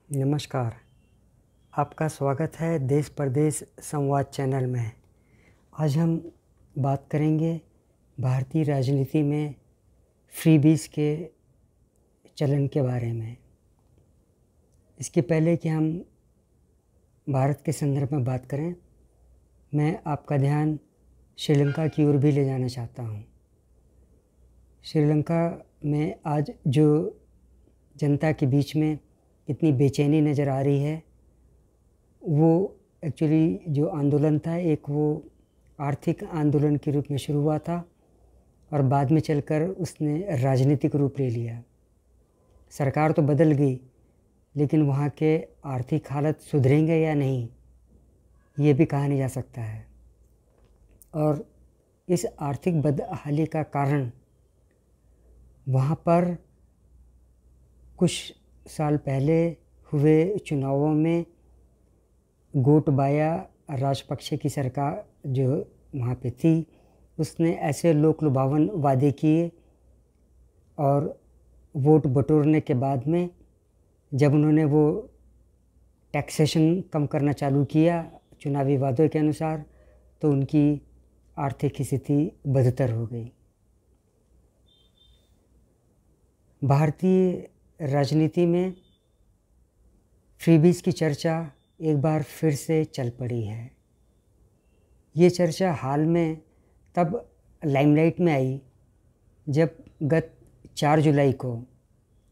नमस्कार। आपका स्वागत है देश परदेश संवाद चैनल में। आज हम बात करेंगे भारतीय राजनीति में फ्रीबीज के चलन के बारे में। इसके पहले कि हम भारत के संदर्भ में बात करें, मैं आपका ध्यान श्रीलंका की ओर भी ले जाना चाहता हूँ। श्रीलंका में आज जो जनता के बीच में इतनी बेचैनी नज़र आ रही है, वो एक्चुअली जो आंदोलन था एक वो आर्थिक आंदोलन के रूप में शुरू हुआ था और बाद में चलकर उसने राजनीतिक रूप ले लिया। सरकार तो बदल गई, लेकिन वहाँ के आर्थिक हालत सुधरेंगे या नहीं, ये भी कहा नहीं जा सकता है। और इस आर्थिक बदहाली का कारण वहाँ पर कुछ साल पहले हुए चुनावों में गोटबाया राजपक्षे की सरकार जो वहाँ पे थी, उसने ऐसे लोक लुभावन वादे किए और वोट बटोरने के बाद में जब उन्होंने वो टैक्सेशन कम करना चालू किया चुनावी वादों के अनुसार, तो उनकी आर्थिक स्थिति बदतर हो गई। भारतीय राजनीति में फ्रीबीज की चर्चा एक बार फिर से चल पड़ी है। ये चर्चा हाल में तब लाइमलाइट में आई जब गत 4 जुलाई को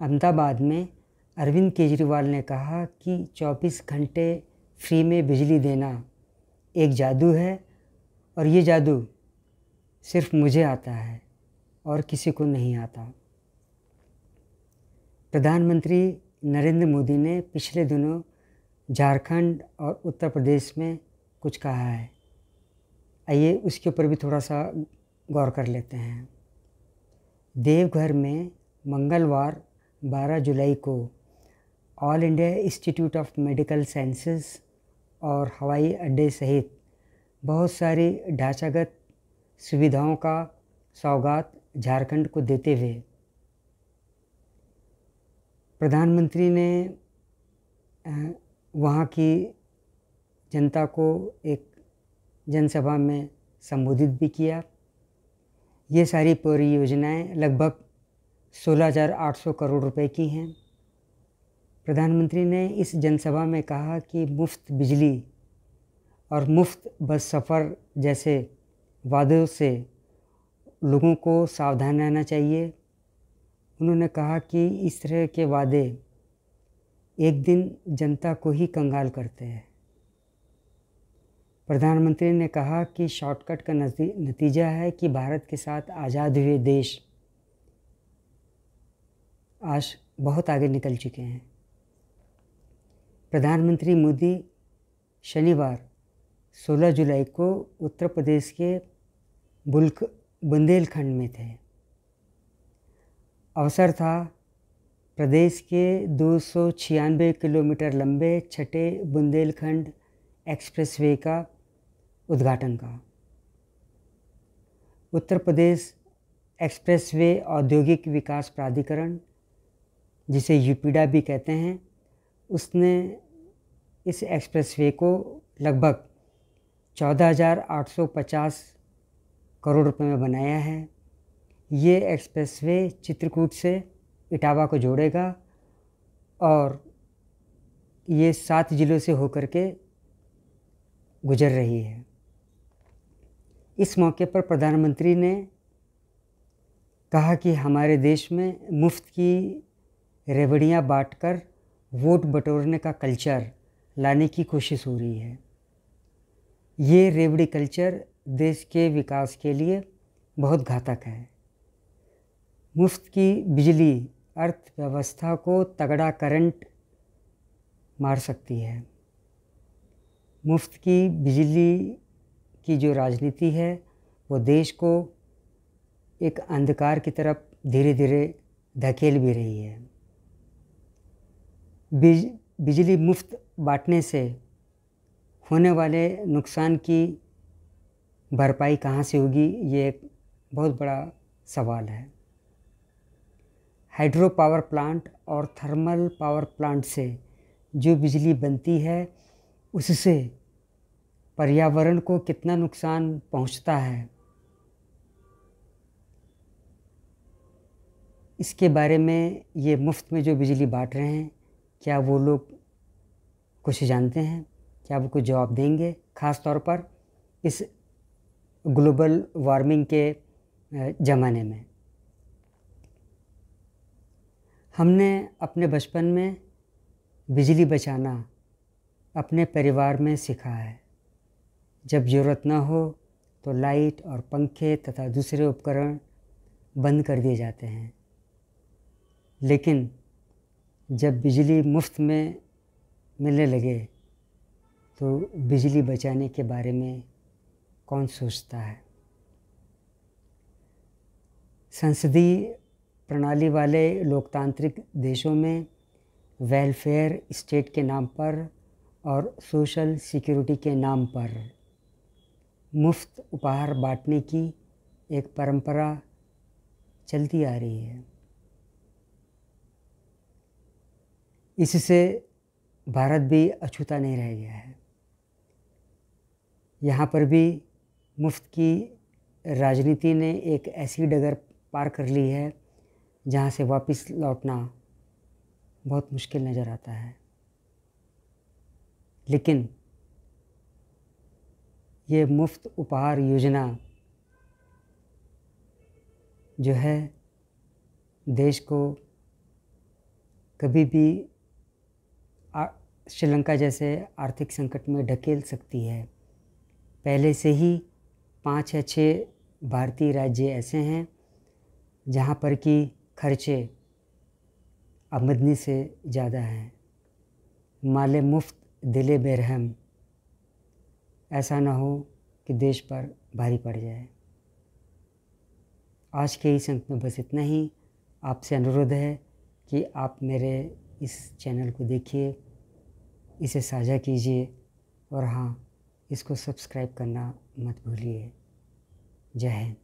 अहमदाबाद में अरविंद केजरीवाल ने कहा कि 24 घंटे फ्री में बिजली देना एक जादू है और ये जादू सिर्फ मुझे आता है और किसी को नहीं आता। प्रधानमंत्री नरेंद्र मोदी ने पिछले दिनों झारखंड और उत्तर प्रदेश में कुछ कहा है। आइए उसके ऊपर भी थोड़ा सा गौर कर लेते हैं। देवघर में मंगलवार 12 जुलाई को all India institute of medical sciences और हवाई अड्डे सहित बहुत सारी ढांचागत सुविधाओं का सौगात झारखंड को देते हुए प्रधानमंत्री ने वहाँ की जनता को एक जनसभा में संबोधित भी किया। ये सारी परियोजनाएं लगभग 16,800 करोड़ रुपए की हैं। प्रधानमंत्री ने इस जनसभा में कहा कि मुफ्त बिजली और मुफ्त बस सफ़र जैसे वादों से लोगों को सावधान रहना चाहिए। उन्होंने कहा कि इस तरह के वादे एक दिन जनता को ही कंगाल करते हैं। प्रधानमंत्री ने कहा कि शॉर्टकट का नतीजा है कि भारत के साथ आज़ाद हुए देश आज बहुत आगे निकल चुके हैं। प्रधानमंत्री मोदी शनिवार 16 जुलाई को उत्तर प्रदेश के बुंदेलखंड में थे। अवसर था प्रदेश के 296 किलोमीटर लंबे छठे बुंदेलखंड एक्सप्रेसवे का उद्घाटन का। उत्तर प्रदेश एक्सप्रेसवे औद्योगिक विकास प्राधिकरण, जिसे यूपीडा भी कहते हैं, उसने इस एक्सप्रेसवे को लगभग 14,850 करोड़ रुपए में बनाया है। ये एक्सप्रेसवे चित्रकूट से इटावा को जोड़ेगा और ये 7 जिलों से होकर के गुजर रही है। इस मौके पर प्रधानमंत्री ने कहा कि हमारे देश में मुफ्त की रेवड़ियाँ बांटकर वोट बटोरने का कल्चर लाने की कोशिश हो रही है। ये रेवड़ी कल्चर देश के विकास के लिए बहुत घातक है। मुफ्त की बिजली अर्थव्यवस्था को तगड़ा करंट मार सकती है। मुफ्त की बिजली की जो राजनीति है वो देश को एक अंधकार की तरफ धीरे धीरे धकेल भी रही है। बिजली मुफ्त बांटने से होने वाले नुकसान की भरपाई कहाँ से होगी, ये एक बहुत बड़ा सवाल है। हाइड्रो पावर प्लांट और थर्मल पावर प्लांट से जो बिजली बनती है उससे पर्यावरण को कितना नुकसान पहुंचता है, इसके बारे में ये मुफ्त में जो बिजली बांट रहे हैं, क्या वो लोग कुछ जानते हैं? क्या वो कुछ जवाब देंगे? ख़ास तौर पर इस ग्लोबल वार्मिंग के ज़माने में। हमने अपने बचपन में बिजली बचाना अपने परिवार में सीखा है। जब ज़रूरत ना हो तो लाइट और पंखे तथा दूसरे उपकरण बंद कर दिए जाते हैं। लेकिन जब बिजली मुफ्त में मिलने लगे तो बिजली बचाने के बारे में कौन सोचता है? संसदीय प्रणाली वाले लोकतांत्रिक देशों में वेलफेयर स्टेट के नाम पर और सोशल सिक्योरिटी के नाम पर मुफ्त उपहार बांटने की एक परंपरा चलती आ रही है। इससे भारत भी अछूता नहीं रह गया है। यहाँ पर भी मुफ्त की राजनीति ने एक ऐसी डगर पार कर ली है जहाँ से वापस लौटना बहुत मुश्किल नज़र आता है। लेकिन ये मुफ्त उपहार योजना जो है देश को कभी भी श्रीलंका जैसे आर्थिक संकट में ढकेल सकती है। पहले से ही 5 या 6 भारतीय राज्य ऐसे हैं जहाँ पर कि खर्चे आमदनी से ज़्यादा हैं। माले मुफ्त दिले बेरहम, ऐसा ना हो कि देश पर भारी पड़ जाए। आज के इस अंक में बस इतना ही। आपसे अनुरोध है कि आप मेरे इस चैनल को देखिए, इसे साझा कीजिए और हाँ, इसको सब्सक्राइब करना मत भूलिए। जय हिंद।